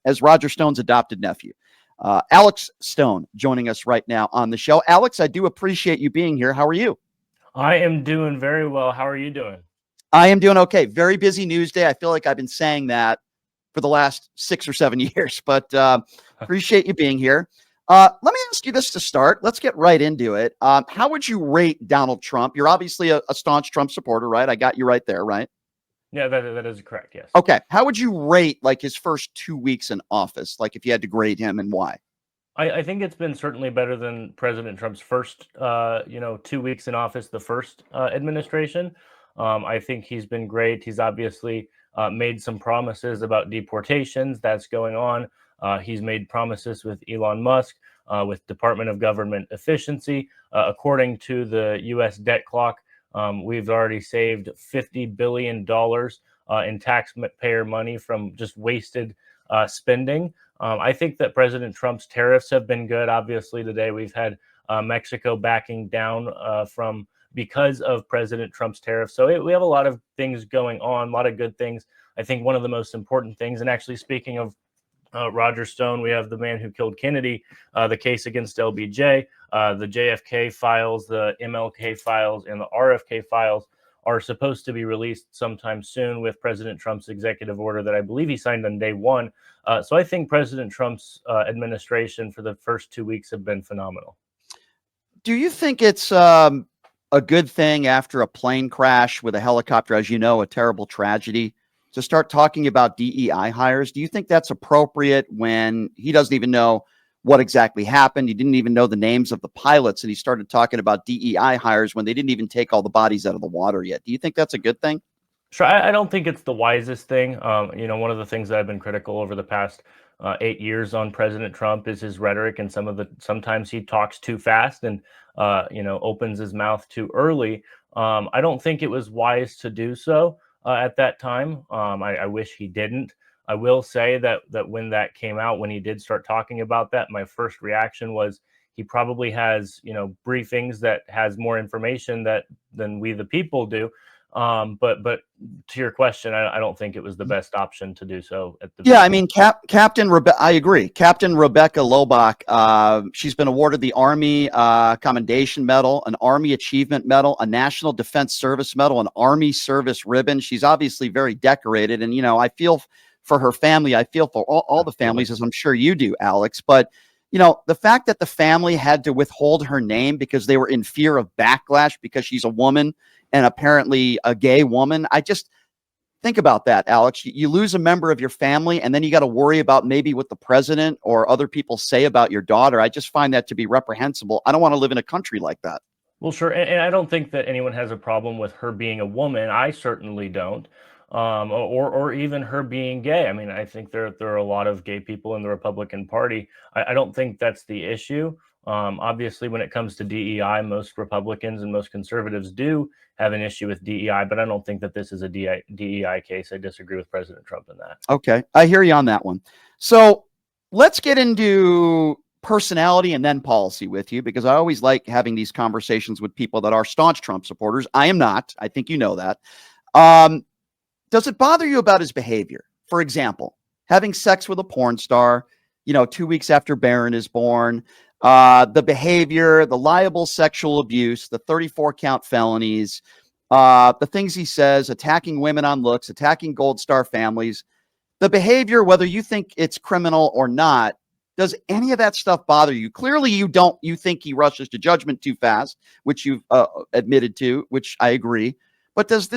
as Roger Stone's adopted nephew. Alex Stone joining us right now on the show. Alex, I do appreciate you being here. How are you? I am doing very well. How are you doing? I am doing okay. Very busy news day. I feel like I've been saying that for the last 6 or 7 years, but appreciate you being here. Let me ask you this to start. Let's get right into it. How would you rate Donald Trump? You're obviously a staunch Trump supporter, right? I got you right there, right? Yeah, that is correct. Yes. Okay. How would you rate like his first 2 weeks in office? Like if you had to grade him and why? I think it's been certainly better than President Trump's first, 2 weeks in office, the first administration. I think he's been great. He's obviously made some promises about deportations. That's going on. He's made promises with Elon Musk, with Department of Government Efficiency. According to the U.S. debt clock, we've already saved $50 billion in taxpayer money from just wasted spending. I think that President Trump's tariffs have been good. Obviously, today we've had Mexico backing down from because of President Trump's tariffs. So we have a lot of things going on, a lot of good things. I think one of the most important things, and actually speaking of Roger Stone, we have the man who killed Kennedy, the case against LBJ, the JFK files, the MLK files, and the RFK files are supposed to be released sometime soon with President Trump's executive order that I believe he signed on day one. So I think President Trump's administration for the first 2 weeks have been phenomenal. Do you think it's a good thing after a plane crash with a helicopter, as you know, a terrible tragedy, to start talking about DEI hires? Do you think that's appropriate when he doesn't even know what exactly happened? He didn't even know the names of the pilots, and he started talking about DEI hires when they didn't even take all the bodies out of the water yet. Do you think that's a good thing? Sure, I don't think it's the wisest thing. One of the things that I've been critical over the past 8 years on President Trump is his rhetoric, and sometimes he talks too fast and opens his mouth too early. I don't think it was wise to do so at that time. I wish he didn't. I will say that when that came out, when he did start talking about that, my first reaction was he probably has briefings that has more information than we the people do. But to your question, I don't think it was the best option to do so at the Yeah, I beginning. mean, I agree. Captain Rebecca Lobach, she's been awarded the Army Commendation Medal, an Army Achievement Medal, a National Defense Service Medal, an Army Service Ribbon. She's obviously very decorated. And, I feel for her family. I feel for all the families, as I'm sure you do, Alex. But, the fact that the family had to withhold her name because they were in fear of backlash because she's a woman and apparently a gay woman, I just think about that, Alex. You lose a member of your family, and then you got to worry about maybe what the president or other people say about your daughter. I just find that to be reprehensible. I don't want to live in a country like that. Well, sure, and I don't think that anyone has a problem with her being a woman. I certainly don't, or even her being gay. I mean, I think there are a lot of gay people in the Republican Party. I don't think that's the issue. Obviously, when it comes to DEI, most Republicans and most conservatives do have an issue with DEI, but I don't think that this is a DEI case. I disagree with President Trump in that. Okay, I hear you on that one. So let's get into personality and then policy with you, because I always like having these conversations with people that are staunch Trump supporters. I am not. I think you know that. Does it bother you about his behavior? For example, having sex with a porn star, 2 weeks after Barron is born, the behavior, the liable sexual abuse, the 34 count felonies, the things he says, attacking women on looks, attacking Gold Star families, the behavior, whether you think it's criminal or not. Does any of that stuff bother you? Clearly you don't. You think he rushes to judgment too fast, which you've admitted to, which I agree. But does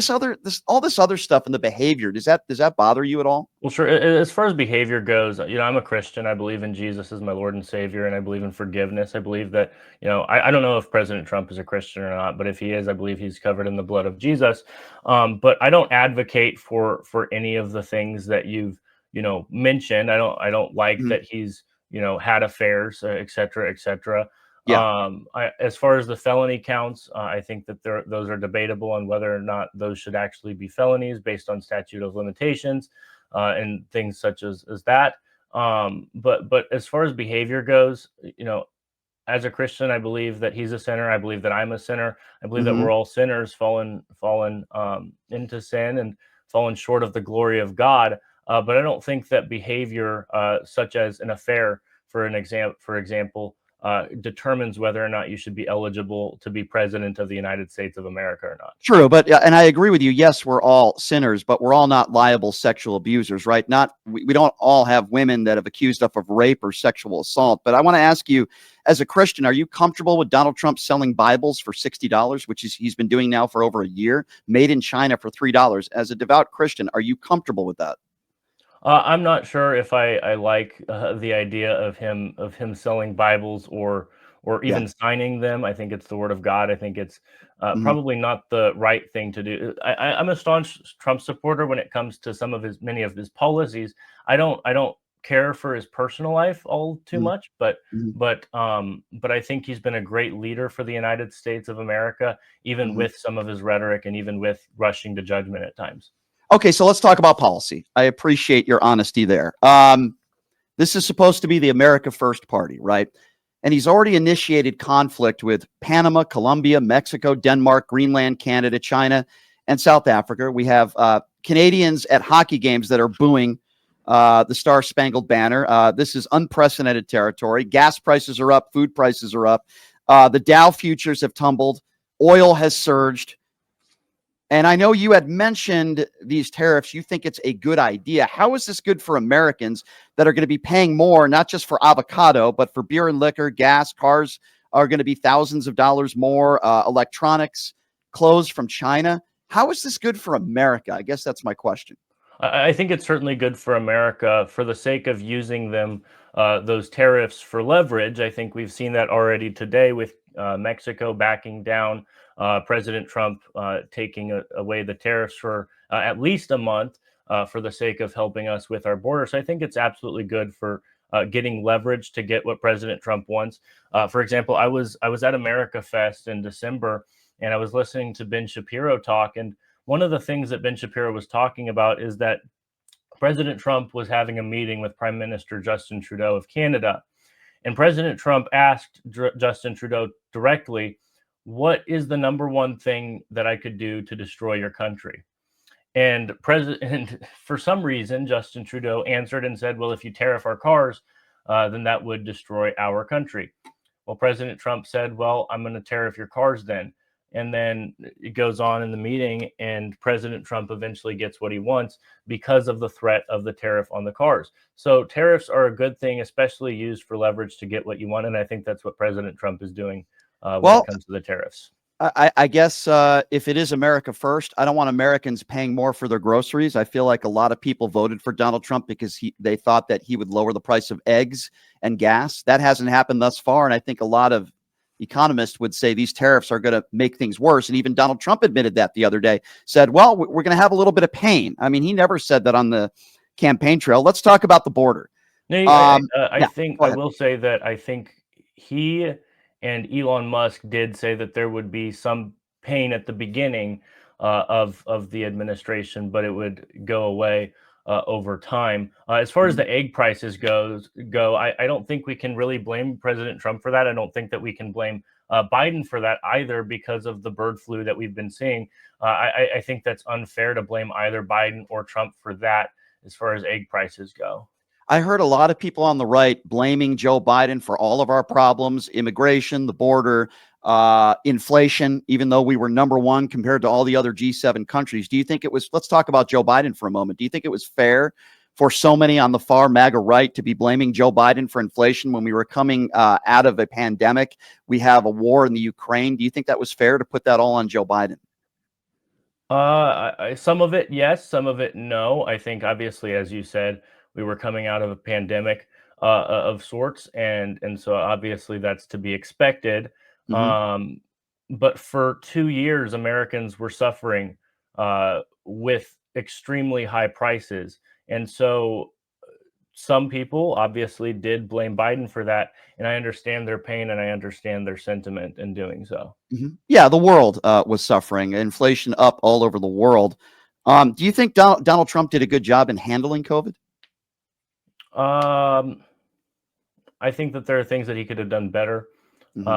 all this other stuff in the behavior, does that bother you at all? Well, sure. As far as behavior goes, I'm a Christian. I believe in Jesus as my Lord and Savior, and I believe in forgiveness. I believe that, I don't know if President Trump is a Christian or not, but if he is, I believe he's covered in the blood of Jesus. But I don't advocate for any of the things that you've, mentioned. I don't like that he's, had affairs, et cetera, et cetera. Yeah. As far as the felony counts, I think that those are debatable on whether or not those should actually be felonies based on statute of limitations and things such as that. But as far as behavior goes, as a Christian, I believe that he's a sinner. I believe that I'm a sinner. I believe that we're all sinners, fallen into sin and fallen short of the glory of God. but I don't think that behavior, such as an affair, for example, determines whether or not you should be eligible to be president of the United States of America or not. True, but and I agree with you. Yes, we're all sinners, but we're all not liable sexual abusers, right? Not we don't all have women that have accused us of rape or sexual assault. But I want to ask you, as a Christian, are you comfortable with Donald Trump selling Bibles for $60, which is he's been doing now for over a year, made in China for $3? As a devout Christian, are you comfortable with that? I'm not sure if I like the idea of him selling Bibles or Yeah. even signing them. I think it's the Word of God. I think it's Hmm. probably not the right thing to do. I'm a staunch Trump supporter when it comes to many of his policies. I don't care for his personal life all too Hmm. much, but Hmm. but I think he's been a great leader for the United States of America, even Hmm. with some of his rhetoric and even with rushing to judgment at times. Okay, so let's talk about policy. I appreciate your honesty there. This is supposed to be the America First Party, right? And he's already initiated conflict with Panama, Colombia, Mexico, Denmark, Greenland, Canada, China, and South Africa. We have Canadians at hockey games that are booing the Star Spangled Banner. This is unprecedented territory. Gas prices are up, food prices are up. The Dow futures have tumbled, oil has surged. And I know you had mentioned these tariffs. You think it's a good idea. How is this good for Americans that are going to be paying more, not just for avocado, but for beer and liquor, gas, cars are going to be thousands of dollars more, electronics, clothes from China? How is this good for America? I guess that's my question. I think it's certainly good for America for the sake of using them, those tariffs for leverage. I think we've seen that already today with Mexico backing down, President Trump taking away the tariffs for at least a month for the sake of helping us with our border. So I think it's absolutely good for getting leverage to get what President Trump wants. For example, I was at America Fest in December, and I was listening to Ben Shapiro talk, and one of the things that Ben Shapiro was talking about is that President Trump was having a meeting with Prime Minister Justin Trudeau of Canada. And President Trump asked Justin Trudeau directly, "What is the number one thing that I could do to destroy your country?" And President, for some reason, Justin Trudeau answered and said, "Well, if you tariff our cars, then that would destroy our country." Well, President Trump said, "Well, I'm going to tariff your cars then." And then it goes on in the meeting, and President Trump eventually gets what he wants because of the threat of the tariff on the cars. So tariffs are a good thing, especially used for leverage to get what you want. And I think that's what President Trump is doing when it Well, comes to the tariffs. I guess if it is America first, I don't want Americans paying more for their groceries. I feel like a lot of people voted for Donald Trump because they thought that he would lower the price of eggs and gas. That hasn't happened thus far, and I think a lot of economists would say these tariffs are going to make things worse. And even Donald Trump admitted that the other day. Said, "Well, we're going to have a little bit of pain." I mean, he never said that on the campaign trail. Let's talk about the border. No, I Yeah, think go I ahead. will say that I think he and Elon Musk did say that there would be some pain at the beginning of the administration, but it would go away over time. As far as Mhm. the egg prices I don't think we can really blame President Trump for that. I don't think that we can blame Biden for that either because of the bird flu that we've been seeing. I think that's unfair to blame either Biden or Trump for that as far as egg prices go. I heard a lot of people on the right blaming Joe Biden for all of our problems, immigration, the border, inflation, even though we were number one compared to all the other G7 countries. Do you think it was, let's talk about Joe Biden for a moment. Do you think it was fair for so many on the far MAGA right to be blaming Joe Biden for inflation when we were coming out of a pandemic? We have a war in the Ukraine. Do you think that was fair to put that all on Joe Biden? Some of it, yes, some of it, no. I think obviously, as you said, we were coming out of a pandemic of sorts, and so obviously that's to be expected. Hmm. Um, but for 2 years, Americans were suffering with extremely high prices, and so some people obviously did blame Biden for that, and I understand their pain and I understand their sentiment in doing so. Hmm. Yeah, the world was suffering, inflation up all over the world. Do you think Donald Trump did a good job in handling COVID? Um, I think that there are things that he could have done better. Hmm.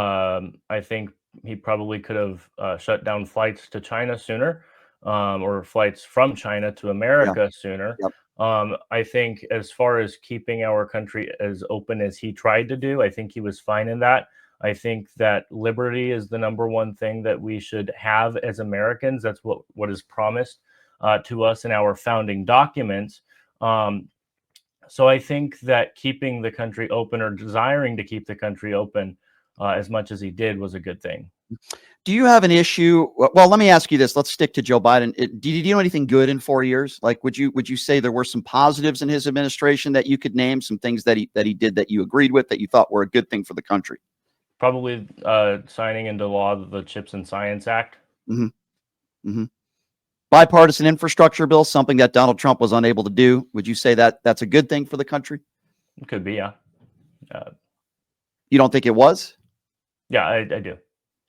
I think he probably could have shut down flights to China sooner, or flights from China to Yeah. America sooner. Yep. I think as far as keeping our country as open as he tried to do, I think he was fine in that. I think that liberty is the number one thing that we should have as Americans. That's what is promised to us in our founding documents. So I think that keeping the country open, or desiring to keep the country open as much as he did, was a good thing. Do you have an issue? Well, let me ask you this. Let's stick to Joe Biden. Did you do anything good in 4 years? Like, would you say there were some positives in his administration that you could name, some things that he did that you agreed with, that you thought were a good thing for the country? Probably signing into law the Chips and Science Act. Mm-hmm. Mm-hmm. Bipartisan infrastructure bill, something that Donald Trump was unable to do. Would you say that that's a good thing for the country? It could be, yeah. You don't think it was? Yeah, I do.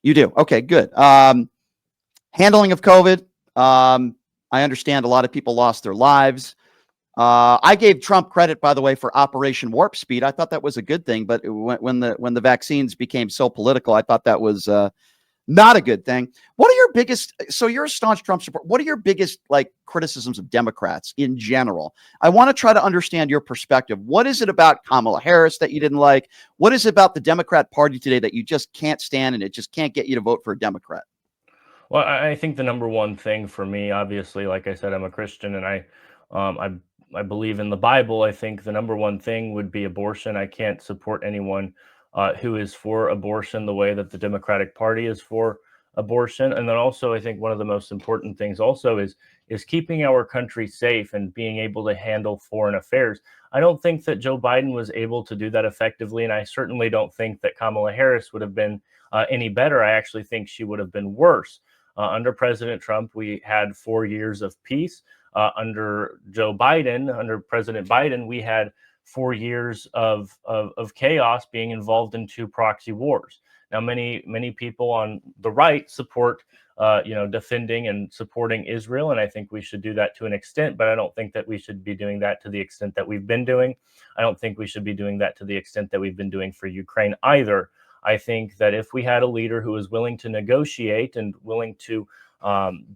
You do? Okay, good. Handling of COVID. I understand a lot of people lost their lives. I gave Trump credit, by the way, for Operation Warp Speed. I thought that was a good thing, but when the vaccines became so political, I thought that was not a good thing. What are your biggest? So you're a staunch Trump supporter. What are your biggest criticisms of Democrats in general? I want to try to understand your perspective. What is it about Kamala Harris that you didn't like? What is it about the Democrat Party today that you just can't stand, and it just can't get you to vote for a Democrat? Well, I think the number one thing for me, obviously, like I said, I'm a Christian, and I believe in the Bible. I think the number one thing would be abortion. I can't support anyone who is for abortion the way that the Democratic Party is for abortion. And then also, I think one of the most important things also is keeping our country safe and being able to handle foreign affairs. I don't think that Joe Biden was able to do that effectively, and I certainly don't think that Kamala Harris would have been any better. I actually think she would have been worse. Under President Trump, we had 4 years of peace. Under President Biden, we had 4 years of chaos, being involved in 2 proxy wars. Now, many people on the right support, defending and supporting Israel, and I think we should do that to an extent. But I don't think that we should be doing that to the extent that we've been doing. I don't think we should be doing that to the extent that we've been doing for Ukraine either. I think that if we had a leader who was willing to negotiate and willing to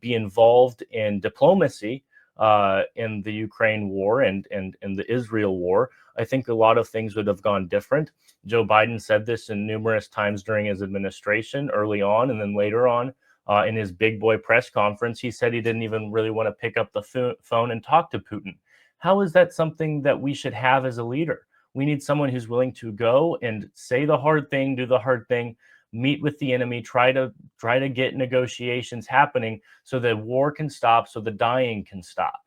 be involved in diplomacy in the Ukraine war and the Israel war, I think a lot of things would have gone different. Joe Biden said this in numerous times during his administration, early on, and then later on in his big boy press conference, he said he didn't even really want to pick up the phone and talk to Putin. How is that something that we should have as a leader? We need someone who's willing to go and say the hard thing, do the hard thing, meet with the enemy, try to get negotiations happening so that war can stop, so the dying can stop.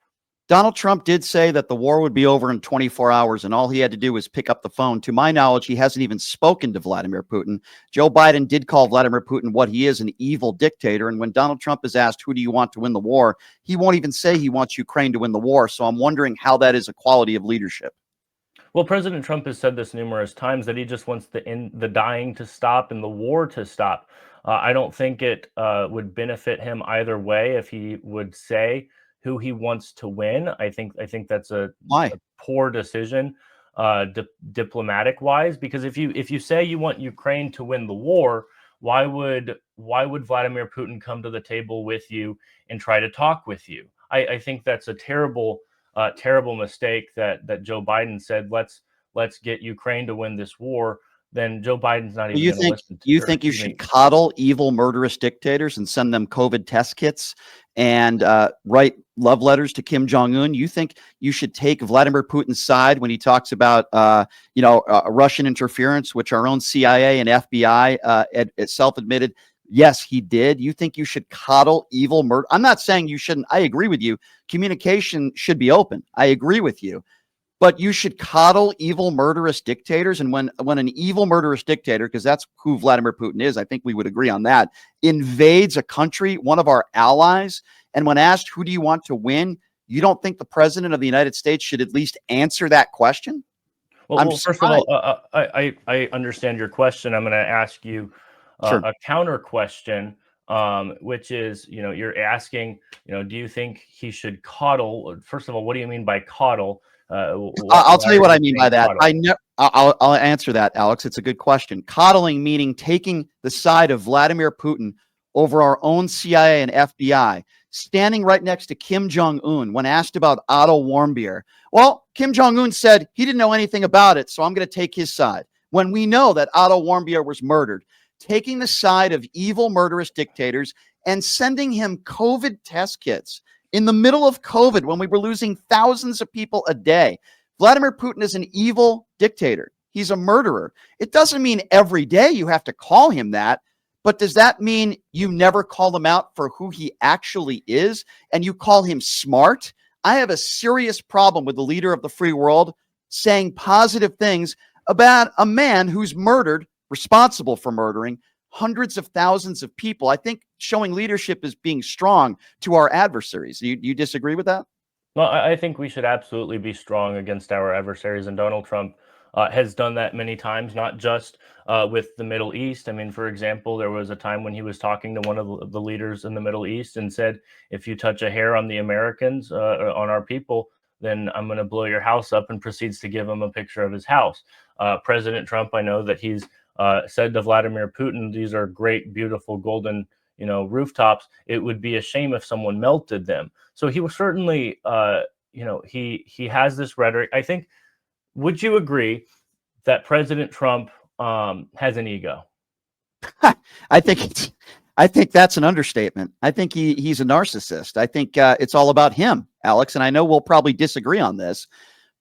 Donald Trump did say that the war would be over in 24 hours, and all he had to do was pick up the phone. To my knowledge, he hasn't even spoken to Vladimir Putin. Joe Biden did call Vladimir Putin what he is, an evil dictator. And when Donald Trump is asked, who do you want to win the war? He won't even say he wants Ukraine to win the war. So I'm wondering how that is a quality of leadership. Well, President Trump has said this numerous times, that he just wants the dying to stop and the war to stop. I don't think it would benefit him either way if he would say who he wants to win. I think that's a poor decision, diplomatic wise, because if you say you want Ukraine to win the war, why would Vladimir Putin come to the table with you and try to talk with you? I think that's a terrible mistake that Joe Biden said, let's get Ukraine to win this war. Then Joe Biden's not even going to listen to you think you should coddle evil, murderous dictators and send them COVID test kits and write love letters to Kim Jong-un? You think you should take Vladimir Putin's side when he talks about Russian interference, which our own CIA and FBI self-admitted, yes, he did? You think you should coddle evil murder? I'm not saying you shouldn't. I agree with you. Communication should be open. I agree with you. But you should coddle evil, murderous dictators. And when an evil, murderous dictator, because that's who Vladimir Putin is, I think we would agree on that, invades a country, one of our allies, and when asked, who do you want to win, you don't think the president of the United States should at least answer that question? Well, first of all, I understand your question. I'm going to ask you a counter question, which is, you're asking, do you think he should coddle? First of all, what do you mean by coddle? I'll tell you what I mean by that. I'll answer that, Alex. It's a good question. Coddling meaning taking the side of Vladimir Putin over our own CIA and FBI. standing right next to Kim Jong-un when asked about Otto Warmbier. Well, Kim Jong-un said he didn't know anything about it, so I'm going to take his side. When we know that Otto Warmbier was murdered, taking the side of evil, murderous dictators and sending him COVID test kits in the middle of COVID when we were losing thousands of people a day. Vladimir Putin is an evil dictator. He's a murderer. It doesn't mean every day you have to call him that, but does that mean you never call him out for who he actually is and you call him smart? I have a serious problem with the leader of the free world saying positive things about a man who's responsible for murdering hundreds of thousands of people. I think showing leadership is being strong to our adversaries. You disagree with that? Well, I think we should absolutely be strong against our adversaries, and Donald Trump has done that many times, not just with the Middle East. I mean, for example, there was a time when he was talking to one of the leaders in the Middle East and said, if you touch a hair on the Americans, on our people, then I'm going to blow your house up, and proceeds to give him a picture of his house. President Trump, I know that he's said to Vladimir Putin, these are great, beautiful, golden, rooftops. It would be a shame if someone melted them. So he was certainly, he has this rhetoric. I think, would you agree that President Trump has an ego? I think that's an understatement. I think he's a narcissist. I think it's all about him, Alex. And I know we'll probably disagree on this,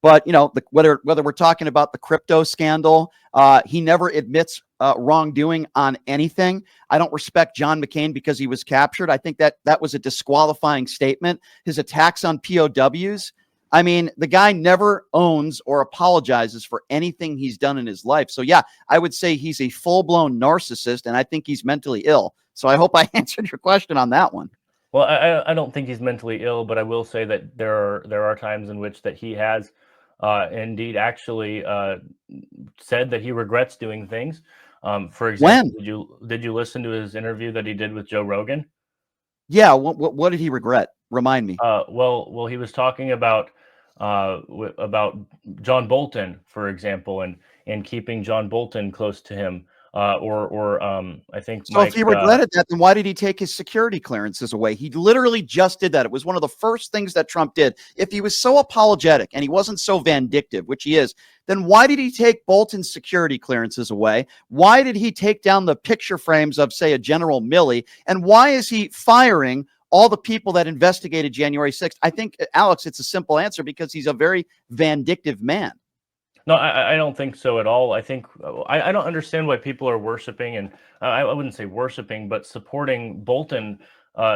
but whether we're talking about the crypto scandal, he never admits wrongdoing on anything. I don't respect John McCain because he was captured. I think that was a disqualifying statement. His attacks on POWs. I mean, the guy never owns or apologizes for anything he's done in his life. So yeah, I would say he's a full-blown narcissist, and I think he's mentally ill. So I hope I answered your question on that one. Well, I don't think he's mentally ill, but I will say that there are times in which that he has indeed actually said that he regrets doing things. For example, did you listen to his interview that he did with Joe Rogan? Yeah. What did he regret? Remind me. Well, he was talking about John Bolton, for example, and keeping John Bolton close to him. I think so. If he regretted that, then why did he take his security clearances away? He literally just did that. It was one of the first things that Trump did. If he was so apologetic and he wasn't so vindictive, which he is, then why did he take Bolton's security clearances away? Why did he take down the picture frames of, say, a General Milley? And why is he firing all the people that investigated January 6th? I think, Alex, it's a simple answer: because he's a very vindictive man. No, I don't think so at all. I think I don't understand why people are worshiping, and I wouldn't say worshiping, but supporting Bolton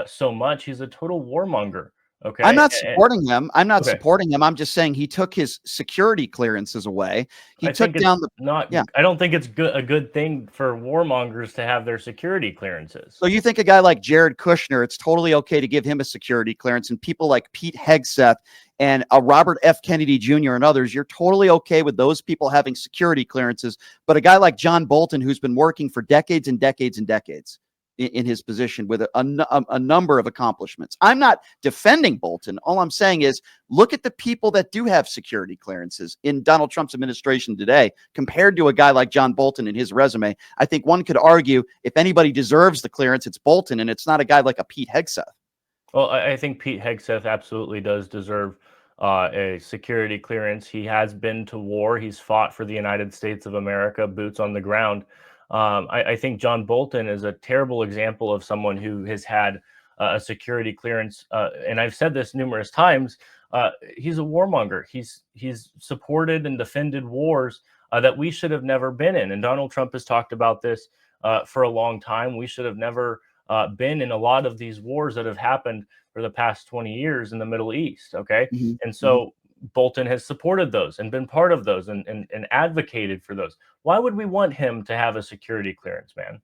so much. He's a total warmonger. Okay, I'm not supporting him. I'm not supporting him. I'm just saying he took his security clearances away. He took down the I don't think it's a good thing for warmongers to have their security clearances. So you think a guy like Jared Kushner, it's totally okay to give him a security clearance, and people like Pete Hegseth and Robert F. Kennedy Jr. and others, you're totally okay with those people having security clearances, but a guy like John Bolton, who's been working for decades and decades and decades in his position with a number of accomplishments. I'm not defending Bolton. All I'm saying is look at the people that do have security clearances in Donald Trump's administration today compared to a guy like John Bolton and his resume. I think one could argue if anybody deserves the clearance, it's Bolton, and it's not a guy like a Pete Hegseth. Well, I think Pete Hegseth absolutely does deserve a security clearance. He has been to war. He's fought for the United States of America, boots on the ground. I think John Bolton is a terrible example of someone who has had a security clearance. And I've said this numerous times. He's a warmonger. He's supported and defended wars that we should have never been in. And Donald Trump has talked about this for a long time. We should have never been in a lot of these wars that have happened for the past 20 years in the Middle East. Okay. Mm-hmm. And so Bolton has supported those and been part of those and advocated for those. Why would we want him to have a security clearance, man?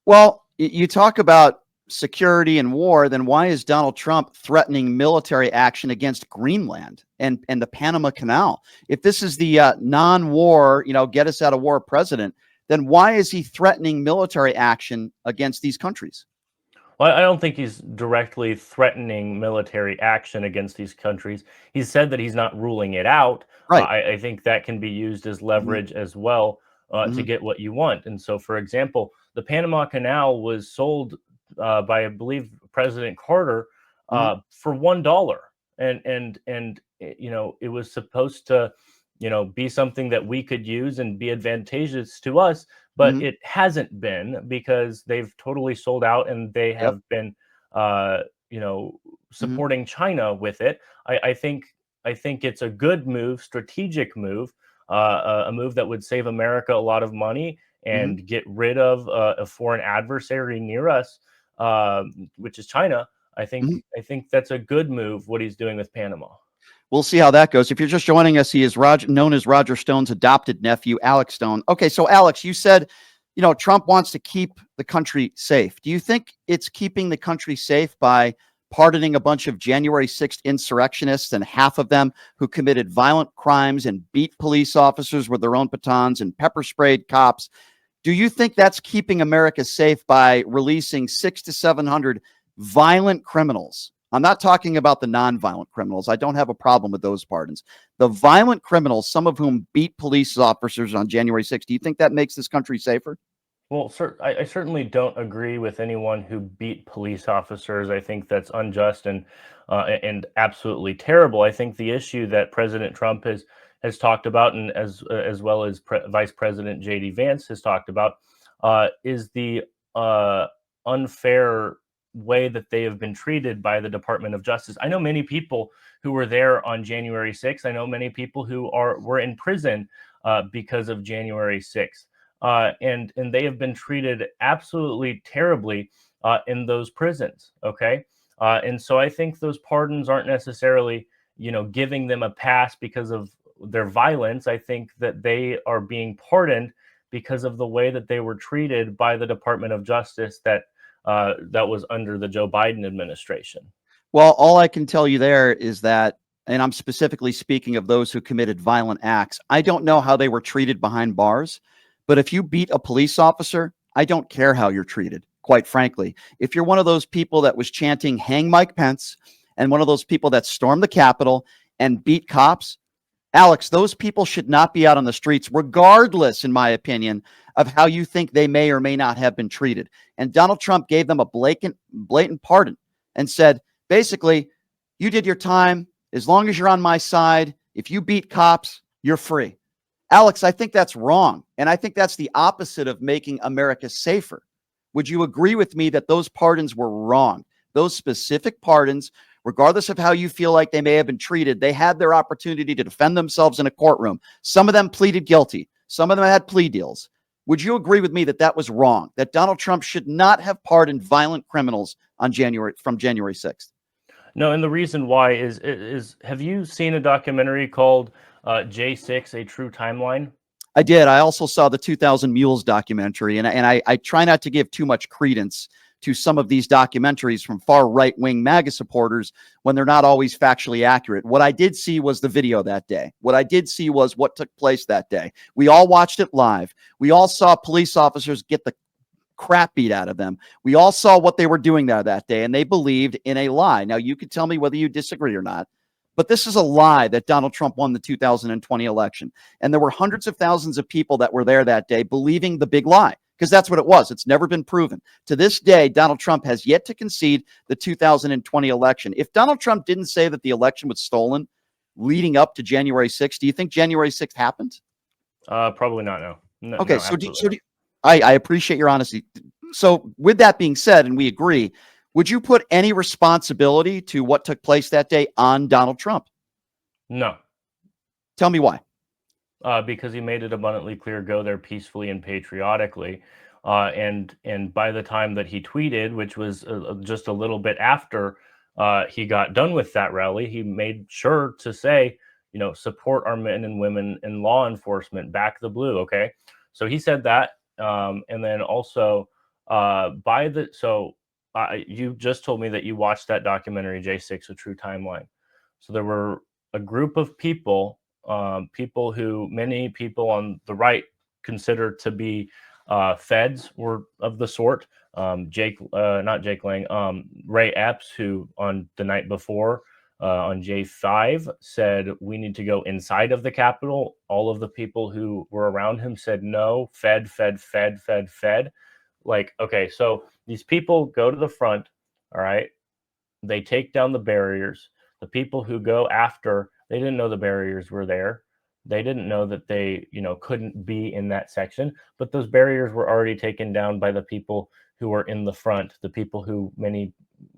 Well, you talk about security and war, then why is Donald Trump threatening military action against Greenland and the Panama Canal? If this is the non-war, get us out of war president, then why is he threatening military action against these countries? Well, I don't think he's directly threatening military action against these countries. He said that he's not ruling it out. Right. I think that can be used as leverage as well to get what you want. And so, for example, the Panama Canal was sold by, I believe, President Carter for $1. And it was supposed to be something that we could use and be advantageous to us, but Mhm. it hasn't been, because they've totally sold out, and they Yep. have been uh Mhm. supporting China with it. I think it's a good move, strategic move, a move that would save America a lot of money Mhm. and get rid of a foreign adversary near us, which is China. Mhm. I think that's a good move, what he's doing with Panama. We'll see how that goes. If you're just joining us, he is known as Roger Stone's adopted nephew, Alex Stone. Okay, so Alex, you said, Trump wants to keep the country safe. Do you think it's keeping the country safe by pardoning a bunch of January 6th insurrectionists, and half of them who committed violent crimes and beat police officers with their own batons and pepper sprayed cops? Do you think that's keeping America safe by releasing 600 to 700 violent criminals? I'm not talking about the nonviolent criminals. I don't have a problem with those pardons. The violent criminals, some of whom beat police officers on January 6th, do you think that makes this country safer? Well, sir, I certainly don't agree with anyone who beat police officers. I think that's unjust and absolutely terrible. I think the issue that President Trump has talked about, and as well as Vice President J.D. Vance has talked about, is the unfair way that they have been treated by the Department of Justice. I know many people who were there on January 6th. I know many people who were in prison because of January 6th. And they have been treated absolutely terribly in those prisons. Okay, and so I think those pardons aren't necessarily giving them a pass because of their violence. I think that they are being pardoned because of the way that they were treated by the Department of Justice that was under the Joe Biden administration. Well, all I can tell you there is that, and I'm specifically speaking of those who committed violent acts, I don't know how they were treated behind bars, but if you beat a police officer, I don't care how you're treated, quite frankly. If you're one of those people that was chanting, hang Mike Pence, and one of those people that stormed the Capitol and beat cops, Alex, those people should not be out on the streets, regardless, in my opinion, of how you think they may or may not have been treated. And Donald Trump gave them a blatant pardon and said, basically, you did your time. As long as you're on my side, if you beat cops, you're free. Alex, I think that's wrong. And I think that's the opposite of making America safer. Would you agree with me that those pardons were wrong? Those specific pardons, regardless of how you feel like they may have been treated, they had their opportunity to defend themselves in a courtroom. Some of them pleaded guilty. Some of them had plea deals. Would you agree with me that that was wrong? That Donald Trump should not have pardoned violent criminals on January 6th? No, and the reason why is have you seen a documentary called J6: A True Timeline? I did. I also saw the 2000 Mules documentary, and I try not to give too much credence to some of these documentaries from far right wing MAGA supporters when they're not always factually accurate. What I did see was the video that day. What I did see was what took place that day. We all watched it live. We all saw police officers get the crap beat out of them. We all saw what they were doing there that day, and they believed in a lie. Now, you could tell me whether you disagree or not, but this is a lie that Donald Trump won the 2020 election. And there were hundreds of thousands of people that were there that day believing the big lie, because that's what it was. It's never been proven. To this day, Donald Trump has yet to concede the 2020 election. If Donald Trump didn't say that the election was stolen leading up to January 6th, do you think January 6th happened? Probably not. No, no, Okay, no, so absolutely not. I appreciate your honesty. So, with that being said, and we agree, would you put any responsibility to what took place that day on Donald Trump? No, Tell me why. because he made it abundantly clear, go there peacefully and patriotically. And by the time that he tweeted, which was just a little bit after he got done with that rally, he made sure to say, support our men and women in law enforcement, back the blue. Okay, so he said that, and then also you just told me that you watched that documentary J6: A True Timeline. So there were a group of people, people who many people on the right consider to be feds, were of the sort. Not Jake Lang, Ray Epps, who on the night before on J5 said we need to go inside of the Capitol. All of the people who were around him said no, fed, fed, fed, fed, fed. Like, okay, so these people go to the front, all right, They take down the barriers. The people who go after, they didn't know the barriers were there. They didn't know that they, couldn't be in that section, but those barriers were already taken down by the people who were in the front, the people who many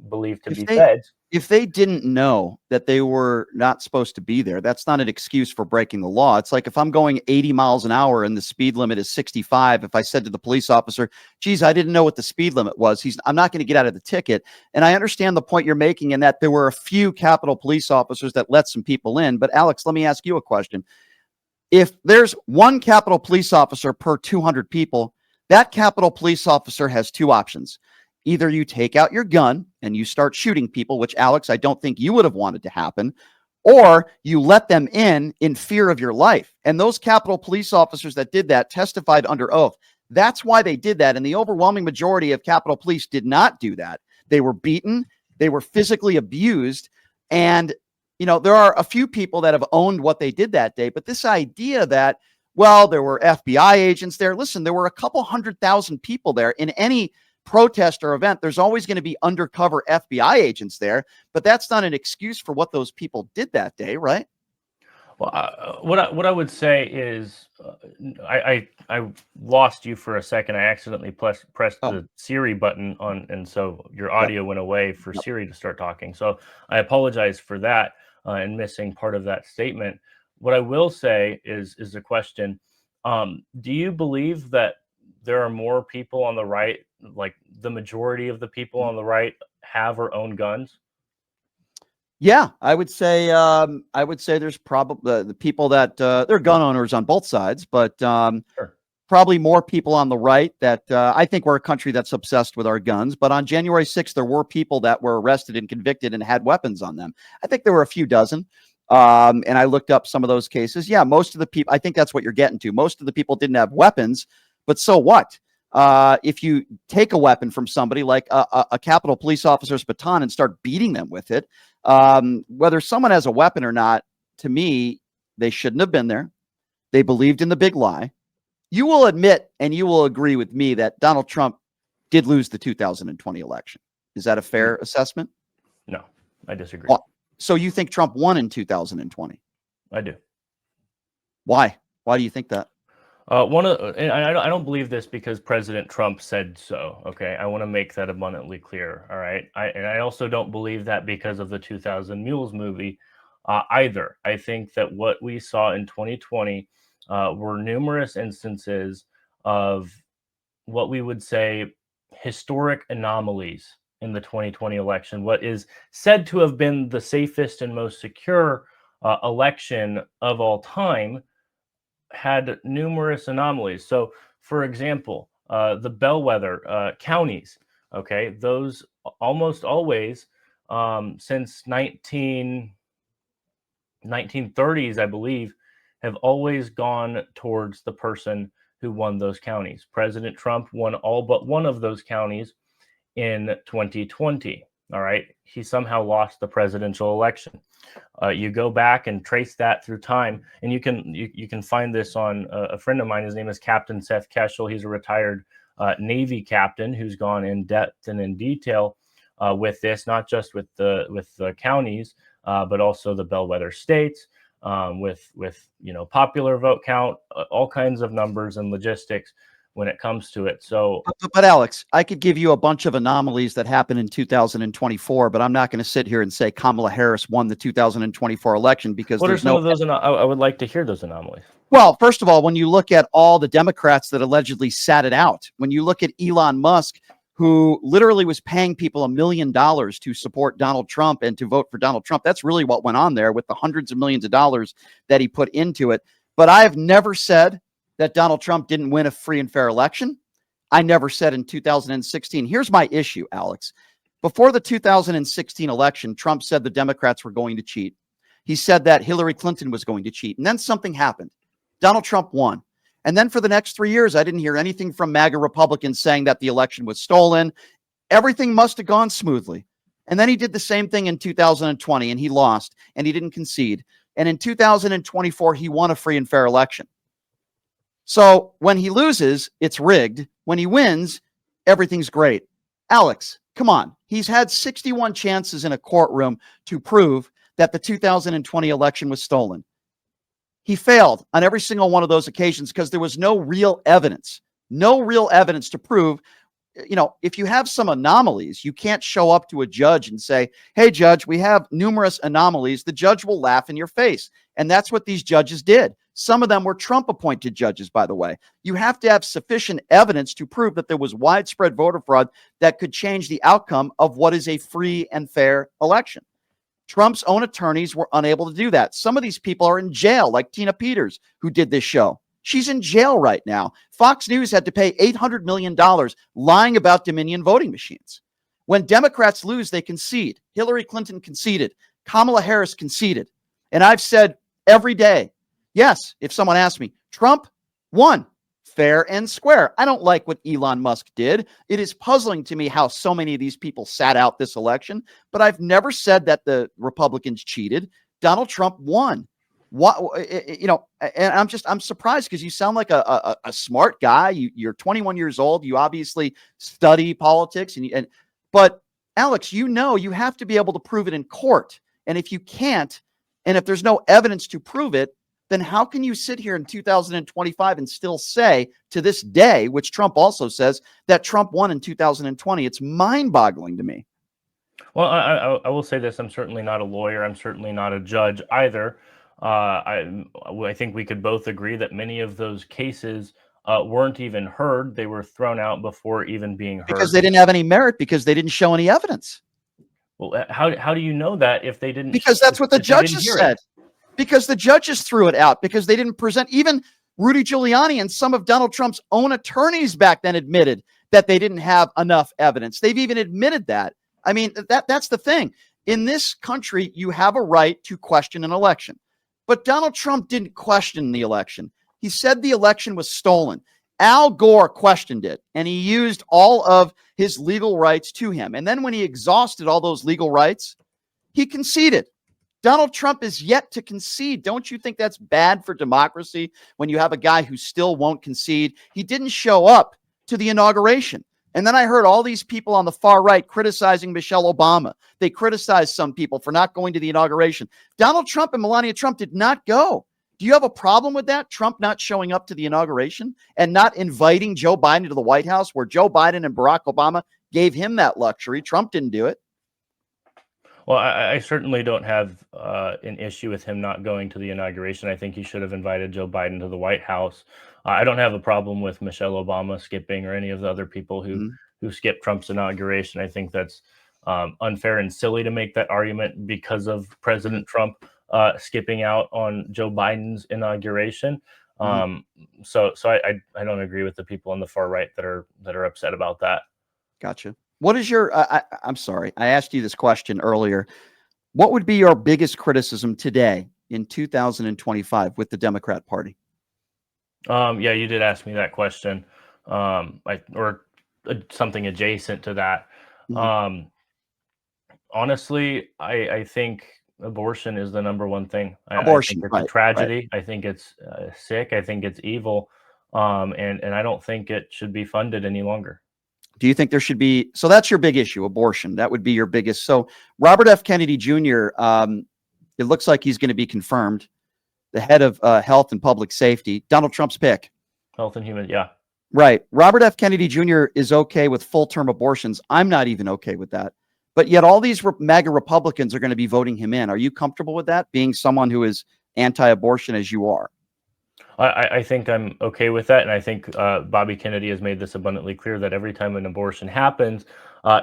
believe to If be they feds. if they didn't know that they were not supposed to be there, that's not an excuse for breaking the law. It's like if I'm going 80 miles an hour and the speed limit is 65, if I said to the police officer, geez, I didn't know what the speed limit was, I'm not going to get out of the ticket. And I understand the point you're making in that there were a few Capitol police officers that let some people in. But Alex, let me ask you a question. If there's one Capitol police officer per 200 people, that Capitol police officer has two options. Either you take out your gun and you start shooting people, which, Alex, I don't think you would have wanted to happen, or you let them in fear of your life. And those Capitol police officers that did that testified under oath. That's why they did that. And the overwhelming majority of Capitol Police did not do that. They were beaten. They were physically abused. And, there are a few people that have owned what they did that day. But this idea that, well, there were FBI agents there. Listen, there were a couple 100,000 people there. In any protest or event, there's always going to be undercover FBI agents there, but that's not an excuse for what those people did that day, right? Well, what I would say is, I lost you for a second. I accidentally pressed the Siri button on, and so your audio went away for Siri to start talking. So I apologize for that and missing part of that statement. What I will say is the question: do you believe that there are more people on the right, like the majority of the people on the right, have or own guns? Yeah, I would say there's probably the people that they're gun owners on both sides, but Sure. probably more people on the right that I think we're a country that's obsessed with our guns. But on January 6th, there were people that were arrested and convicted and had weapons on them. I think there were a few dozen. And I looked up some of those cases. Yeah, most of the people, I think that's what you're getting to. Most of the people didn't have weapons, but so what? If you take a weapon from somebody like a Capitol police officer's baton and start beating them with it, whether someone has a weapon or not, to me, they shouldn't have been there. They believed in the big lie. You will admit, and you will agree with me, that Donald Trump did lose the 2020 election. Is that a fair assessment? No, I disagree. Well, so you think Trump won in 2020? I do. Why? Why do you think that? And I don't believe this because President Trump said so. Okay, I want to make that abundantly clear. All right, and I also don't believe that because of the 2000 Mules movie either. I think that what we saw in 2020 were numerous instances of what we would say historic anomalies in the 2020 election. What is said to have been the safest and most secure election of all time had numerous anomalies. So, for example, the bellwether counties, okay, those almost always since 1930s, I believe, have always gone towards the person who won those counties. President Trump won all but one of those counties in 2020. All right. He somehow lost the presidential election. You go back and trace that through time, and you can find this on a friend of mine. His name is Captain Seth Keshel. He's a retired Navy captain who's gone in depth and in detail with this, not just with the counties, but also the bellwether states, with popular vote count, all kinds of numbers and logistics when it comes to it. So, but Alex, I could give you a bunch of anomalies that happened in 2024, but I'm not going to sit here and say Kamala Harris won the 2024 election because what are there's some no. of those? I would like to hear those anomalies. Well, first of all, when you look at all the Democrats that allegedly sat it out, when you look at Elon Musk, who literally was paying people $1 million to support Donald Trump and to vote for Donald Trump, that's really what went on there with the hundreds of millions of dollars that he put into it. But I've never said that Donald Trump didn't win a free and fair election. I never said in 2016. Here's my issue, Alex. Before the 2016 election, Trump said the Democrats were going to cheat. He said that Hillary Clinton was going to cheat. And then something happened. Donald Trump won. And then for the next 3 years, I didn't hear anything from MAGA Republicans saying that the election was stolen. Everything must have gone smoothly. And then he did the same thing in 2020, and he lost, and he didn't concede. And in 2024, he won a free and fair election. So when he loses, it's rigged. When he wins, everything's great. Alex, Come on. He's had 61 chances in a courtroom to prove that the 2020 election was stolen. He failed on every single one of those occasions because there was no real evidence to prove. If you have some anomalies, you can't show up to a judge and say, hey, judge, we have numerous anomalies. The judge will laugh in your face. And that's what these judges did. Some of them were Trump appointed judges, by the way. You have to have sufficient evidence to prove that there was widespread voter fraud that could change the outcome of what is a free and fair election. Trump's own attorneys were unable to do that. Some of these people are in jail, like Tina Peters, who did this show. She's in jail right now. Fox News had to pay $800 million lying about Dominion voting machines. When Democrats lose, they concede. Hillary Clinton conceded. Kamala Harris conceded. And I've said every day, yes, if someone asks me, Trump won fair and square. I don't like what Elon Musk did. It is puzzling to me how so many of these people sat out this election, but I've never said that the Republicans cheated. Donald Trump won. What, and I'm surprised because you sound like a smart guy. You're 21 years old. You obviously study politics, but Alex, you have to be able to prove it in court. And if you can't, and if there's no evidence to prove it, then how can you sit here in 2025 and still say to this day, which Trump also says, that Trump won in 2020? It's mind-boggling to me. Well, I will say this. I'm certainly not a lawyer. I'm certainly not a judge either. I think we could both agree that many of those cases weren't even heard. They were thrown out before even being heard. Because they didn't have any merit, because they didn't show any evidence. Well, how do you know that if they didn't? Because that's what the judges said. Because the judges threw it out, because they didn't present. Even Rudy Giuliani and some of Donald Trump's own attorneys back then admitted that they didn't have enough evidence. They've even admitted that. I mean, that's the thing. In this country, you have a right to question an election. But Donald Trump didn't question the election. He said the election was stolen. Al Gore questioned it, and he used all of his legal rights to him. And then when he exhausted all those legal rights, he conceded. Donald Trump is yet to concede. Don't you think that's bad for democracy when you have a guy who still won't concede? He didn't show up to the inauguration. And then I heard all these people on the far right criticizing Michelle Obama. They criticized some people for not going to the inauguration. Donald Trump and Melania Trump did not go. Do you have a problem with that? Trump not showing up to the inauguration and not inviting Joe Biden to the White House, where Joe Biden and Barack Obama gave him that luxury. Trump didn't do it. Well, I certainly don't have an issue with him not going to the inauguration. I think he should have invited Joe Biden to the White House. I don't have a problem with Michelle Obama skipping, or any of the other people who skipped Trump's inauguration. I think that's unfair and silly to make that argument because of President Trump skipping out on Joe Biden's inauguration. So I don't agree with the people on the far right that are upset about that. Gotcha. What is your, I'm sorry, I asked you this question earlier. What would be your biggest criticism today in 2025 with the Democrat Party? Yeah, you did ask me that question, or something adjacent to that. Honestly, I think abortion is the number one thing. Abortion, I think it's a tragedy. Right. I think it's sick. I think it's evil. And I don't think it should be funded any longer. Do you think there should be? So that's your big issue, abortion. That would be your biggest. So Robert F. Kennedy Jr., it looks like he's going to be confirmed, the head of health and public safety, Donald Trump's pick. Health and human, yeah. Right. Robert F. Kennedy Jr. is okay with full-term abortions. I'm not even okay with that. But yet all these MAGA Republicans are going to be voting him in. Are you comfortable with that, being someone who is anti-abortion as you are? I think I'm okay with that. And I think Bobby Kennedy has made this abundantly clear that every time an abortion happens,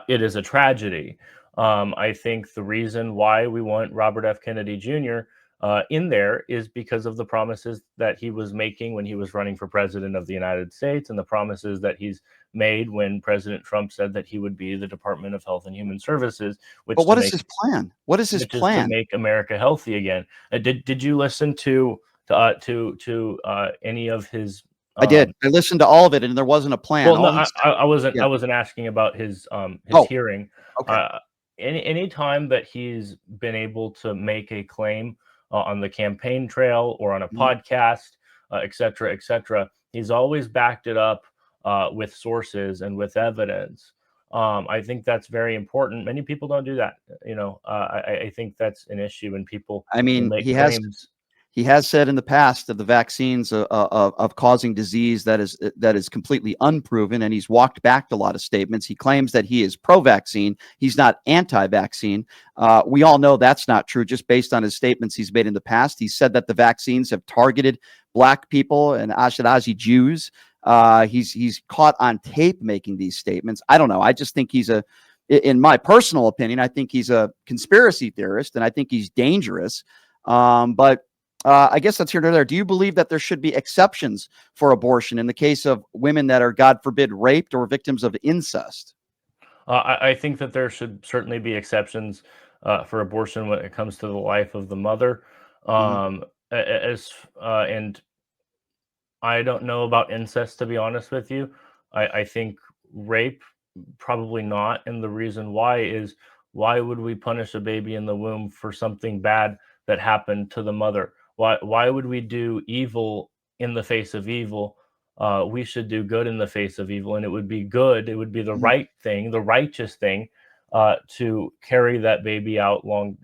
it is a tragedy. I think the reason why we want Robert F. Kennedy Jr. In there is because of the promises that he was making when he was running for president of the United States, and the promises that he's made when President Trump said that he would be the Department of Health and Human Services. But what is his plan? What is his plan? To make America healthy again. Did you listen to any of his? I did. I listened to all of it, and there wasn't a plan. Well, no, I wasn't. Yeah. I wasn't asking about his hearing. Okay. Any time that he's been able to make a claim on the campaign trail or on a podcast, et cetera, he's always backed it up with sources and with evidence. I think that's very important. Many people don't do that. I think that's an issue when people I mean, make claims. he has said in the past of the vaccines of causing disease that is completely unproven, and he's walked back a lot of statements. He claims that he is pro-vaccine. He's not anti-vaccine. We all know that's not true, just based on his statements he's made in the past. He said that the vaccines have targeted Black people and Ashkenazi Jews. He's caught on tape making these statements. I don't know. I just think in my personal opinion, I think he's a conspiracy theorist, and I think he's dangerous. But I guess that's here to there. Do you believe that there should be exceptions for abortion in the case of women that are, God forbid, raped or victims of incest? I think that there should certainly be exceptions for abortion when it comes to the life of the mother. Mhm. And I don't know about incest, to be honest with you. I think rape, probably not. And the reason why is, why would we punish a baby in the womb for something bad that happened to the mother? Why would we do evil in the face of evil? We should do good in the face of evil, and it would be good. It would be the Mhm. right thing, the righteous thing, to carry that baby out long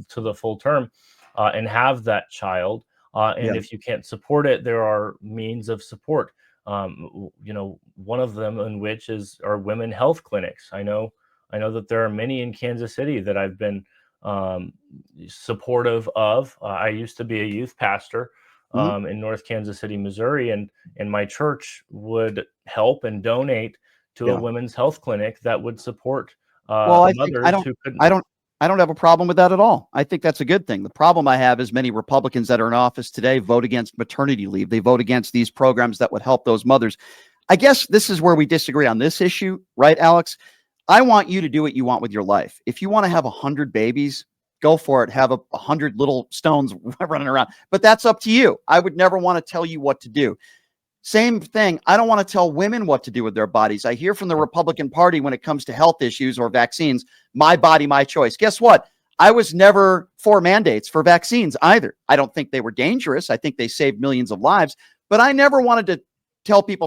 to the full term, and have that child. And Yeah. if you can't support it, there are means of support. One of them in which are women health clinics. I know that there are many in Kansas City that I've been um, supportive of. I used to be a youth pastor Mhm. in North Kansas City, Missouri, and my church would help and donate to a Yeah. women's health clinic that would support Well, I think mothers who couldn't. I don't I don't have a problem with that at all. I think that's a good thing. The problem I have is many Republicans that are in office today vote against maternity leave. They vote against these programs that would help those mothers. I guess this is where we disagree on this issue, right, Alex? I want you to do what you want with your life. If you want to have 100 babies, go for it. Have 100 little stones running around. But that's up to you. I would never want to tell you what to do. Same thing. I don't want to tell women what to do with their bodies. I hear from the Republican Party when it comes to health issues or vaccines, my body, my choice. Guess what? I was never for mandates for vaccines either. I don't think they were dangerous. I think they saved millions of lives, but I never wanted to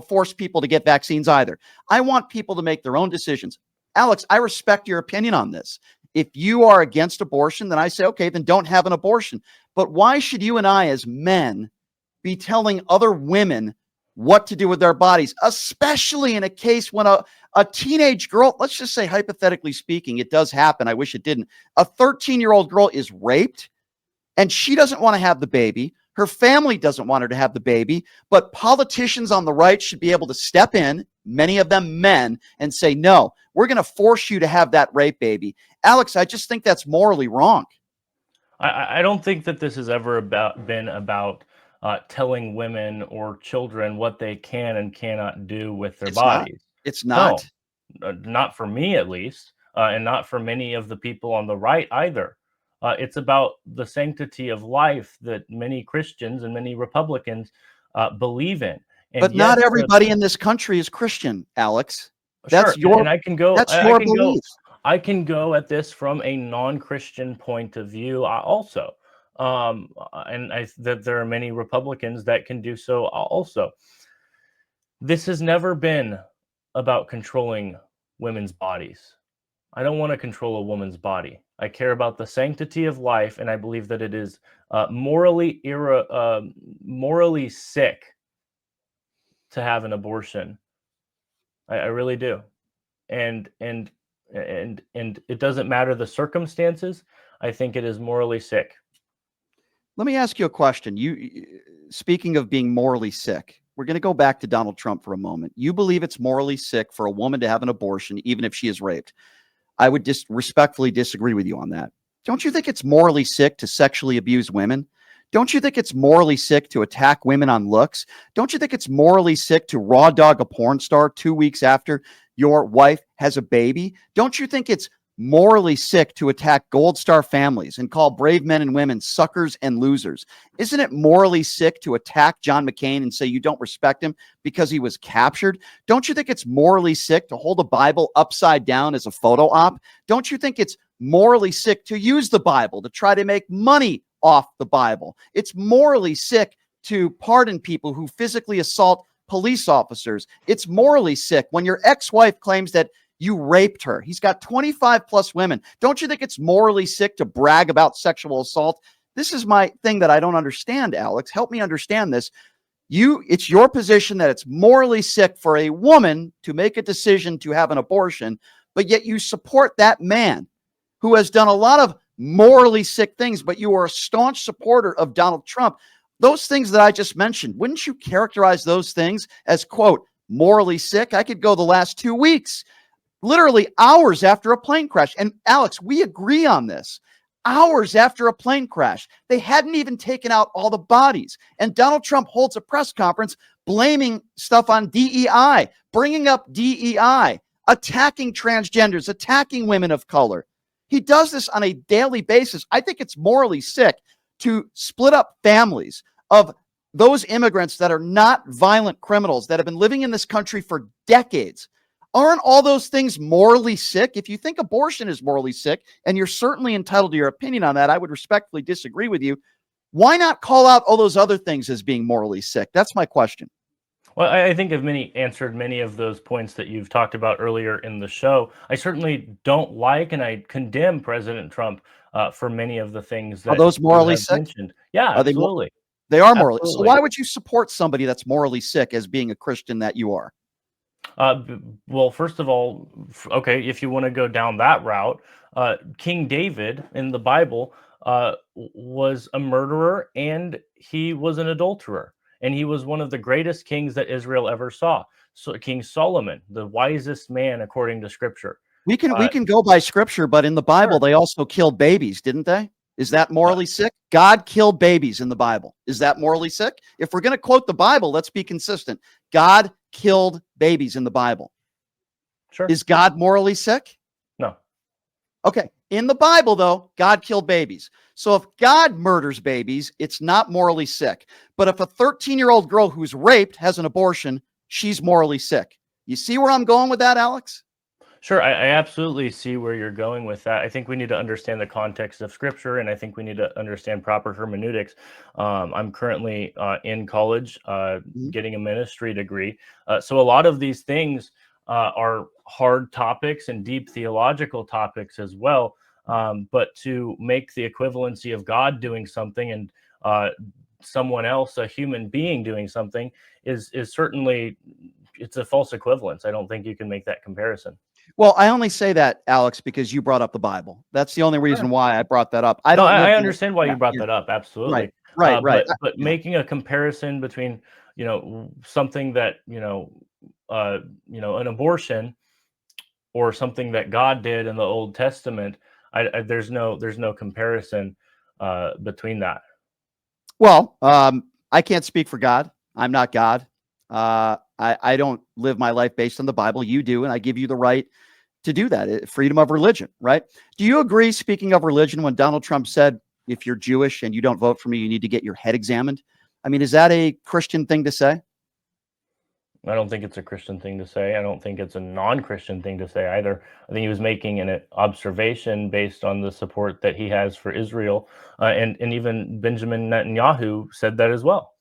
force people to get vaccines either. I want people to make their own decisions. Alex, I respect your opinion on this. If you are against abortion, then I say, okay, then don't have an abortion. But why should you and I as men be telling other women what to do with their bodies, especially in a case when a teenage girl, let's just say hypothetically speaking, it does happen. I wish it didn't. A 13-year-old girl is raped and she doesn't want to have the baby. Her family doesn't want her to have the baby, but politicians on the right should be able to step in, many of them men, and say, no, we're going to force you to have that rape baby. Alex, I just think that's morally wrong. I don't think that this has ever been about telling women or children what they can and cannot do with their It's not. bodies. It's No, not. not for me at least, and not for many of the people on the right either. It's about the sanctity of life that many Christians and many Republicans believe in. And But not yes, everybody in this country is Christian, Alex. sure, and That's your belief. I can go at this from a non-Christian point of view also. And that there are many Republicans that can do so also. This has never been about controlling women's bodies. I don't want to control a woman's body. I care about the sanctity of life, and I believe that it is morally sick to have an abortion. I really do. And it doesn't matter the circumstances. I think it is morally sick. Let me ask you a question. Speaking of being morally sick, we're going to go back to Donald Trump for a moment. You believe it's morally sick for a woman to have an abortion, even if she is raped. I would just respectfully disagree with you on that. Don't you think it's morally sick to sexually abuse women? Don't you think it's morally sick to attack women on looks? Don't you think it's morally sick to raw dog a porn star 2 weeks after your wife has a baby? Don't you think it's morally sick to attack Gold Star families and call brave men and women suckers and losers? Isn't it morally sick to attack John McCain and say you don't respect him because he was captured? Don't you think it's morally sick to hold a Bible upside down as a photo op? Don't you think it's morally sick to use the Bible to try to make money off the Bible? It's morally sick to pardon people who physically assault police officers. It's morally sick when your ex-wife claims that You raped her. He's got 25 plus women. Don't you think it's morally sick to brag about sexual assault? This is my thing that I don't understand, Alex. Help me understand this. It's your position that it's morally sick for a woman to make a decision to have an abortion, but yet you support that man who has done a lot of morally sick things, but you are a staunch supporter of Donald Trump. Those things that I just mentioned, wouldn't you characterize those things as, quote, morally sick? I could go the last 2 weeks, literally hours after a plane crash. And Alex, we agree on this. Hours after a plane crash, they hadn't even taken out all the bodies. And Donald Trump holds a press conference blaming stuff on DEI, bringing up DEI, attacking transgenders, attacking women of color. He does this on a daily basis. I think it's morally sick to split up families of those immigrants that are not violent criminals that have been living in this country for decades. Aren't all those things morally sick? If you think abortion is morally sick, and you're certainly entitled to your opinion on that, I would respectfully disagree with you. Why not call out all those other things as being morally sick? That's my question. Well, I think I've answered many of those points that you've talked about earlier in the show. I certainly don't like and I condemn President Trump for many of the things Are that those you morally have sick? mentioned. Yeah, Are they? absolutely. They are morally. So Absolutely. why would you support somebody that's morally sick as being a Christian that you are? Well, first of all, okay, if you want to go down that route, King David in the Bible was a murderer and he was an adulterer, and he was one of the greatest kings that Israel ever saw. So, King Solomon, the wisest man according to Scripture. We Uh, can go by scripture, but in the Bible, sure. they also killed babies, didn't they? Is that Uh, morally sick? God killed babies in the Bible. Is that morally sick? If we're going to quote the Bible, let's be consistent. God killed babies in the Bible. sure. Is God morally sick? No. Okay. In the Bible, though, God killed babies. So if God murders babies, it's not morally sick. But if a 13-year-old girl who's raped has an abortion, she's morally sick. You see where I'm going with that, Alex? Sure, I absolutely see where you're going with that. I think we need to understand the context of Scripture, and I think we need to understand proper hermeneutics. I'm currently in college, Mhm. getting a ministry degree. So a lot of these things are hard topics and deep theological topics as well. But to make the equivalency of God doing something and someone else, a human being, doing something, is certainly, it's a false equivalence. I don't think you can make that comparison. Well, I only say that, Alex, because you brought up the Bible. That's the only reason Sure. why I brought that up. I No, don't live I there. understand why Yeah, you brought yeah. that up. Right, Absolutely. right, right. But Yeah. making a comparison between, something that, an abortion or something that God did in the Old Testament, there's no comparison between that. Well, I can't speak for God. I'm not God. I don't live my life based on the Bible. You do, and I give you the right to do that. Freedom of religion, right? Do you agree, speaking of religion, when Donald Trump said, if you're Jewish and you don't vote for me, you need to get your head examined? I mean, is that a Christian thing to say? I don't think it's a Christian thing to say. I don't think it's a non-Christian thing to say either. I think he was making an observation based on the support that he has for Israel, and even Benjamin Netanyahu said that as well.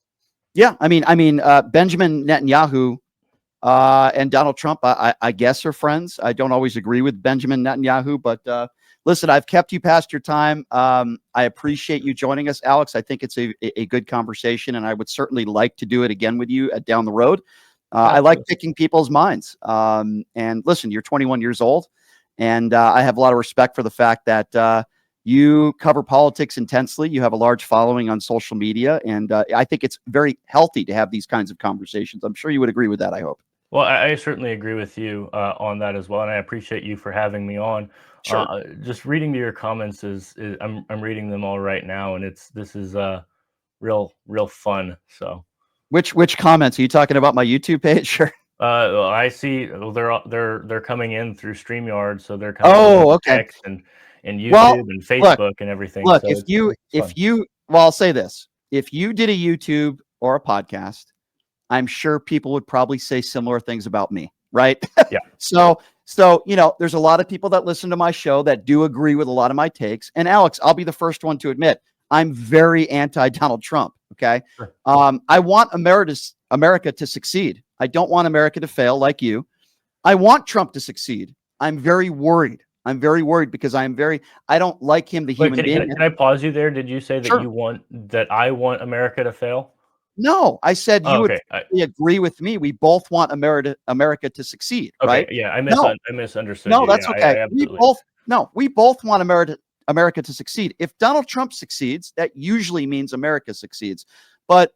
Yeah, Benjamin Netanyahu and Donald Trump, I guess, are friends. I don't always agree with Benjamin Netanyahu, but listen, I've kept you past your time. I appreciate you joining us, Alex. I think it's a good conversation, and I would certainly like to do it again with you down the road. I like Absolutely. picking people's minds. And listen, you're 21 years old, and I have a lot of respect for the fact that you cover politics intensely. You have a large following on social media, and I think it's very healthy to have these kinds of conversations. I'm sure you would agree with that, I hope. Well, I certainly agree with you on that as well, and I appreciate you for having me on. Sure. Just reading to your comments is I'm reading them all right now, and this is real fun. So, Which comments? Are you talking about my YouTube page? Sure. well, I see, well, they're coming in through StreamYard, so they're coming in Oh, with okay. text and Well, YouTube and look, Facebook and everything. look, So it's fun. well, I'll say this. If you did a YouTube or a podcast, I'm sure people would probably say similar things about me, right? Yeah, So, there's a lot of people that listen to my show that do agree with a lot of my takes. And Alex, I'll be the first one to admit I'm very anti Donald Trump. Okay. sure. I want America to succeed. I don't want America to fail like you. I want Trump to succeed. I'm very worried. I'm very worried because I don't like him, the Wait, human being. can I pause you there? Did you say that Sure. I want America to fail? No, I said Oh, you would okay. agree with me. We both want America to succeed, Okay. right? Yeah, No, I misunderstood no, you. that's Yeah, okay. I We absolutely. both no, we both want America to succeed. If Donald Trump succeeds, that usually means America succeeds. But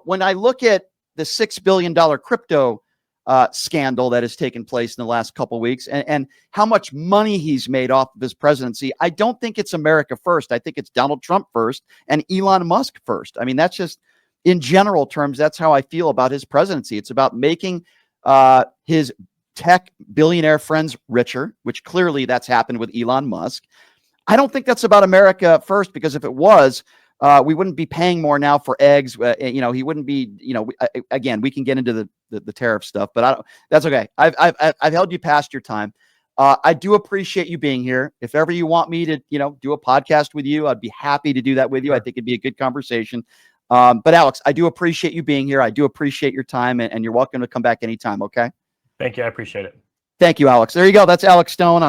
when I look at the $6 billion crypto scandal that has taken place in the last couple of weeks, and how much money he's made off of his presidency, I don't think it's America first. I think it's Donald Trump first and Elon Musk first. I mean, that's just in general terms. That's how I feel about his presidency. It's about making his tech billionaire friends richer, which clearly that's happened with Elon Musk. I don't think that's about America first, because if it was, we wouldn't be paying more now for eggs. He wouldn't be. Again, we can get into the tariff stuff, but I don't. That's okay. I've held you past your time. I do appreciate you being here. If ever you want me to, do a podcast with you, I'd be happy to do that with you. Sure. I think it'd be a good conversation. But Alex, I do appreciate you being here. I do appreciate your time, and you're welcome to come back anytime. Okay. Thank you. I appreciate it. Thank you, Alex. There you go. That's Alex Stone.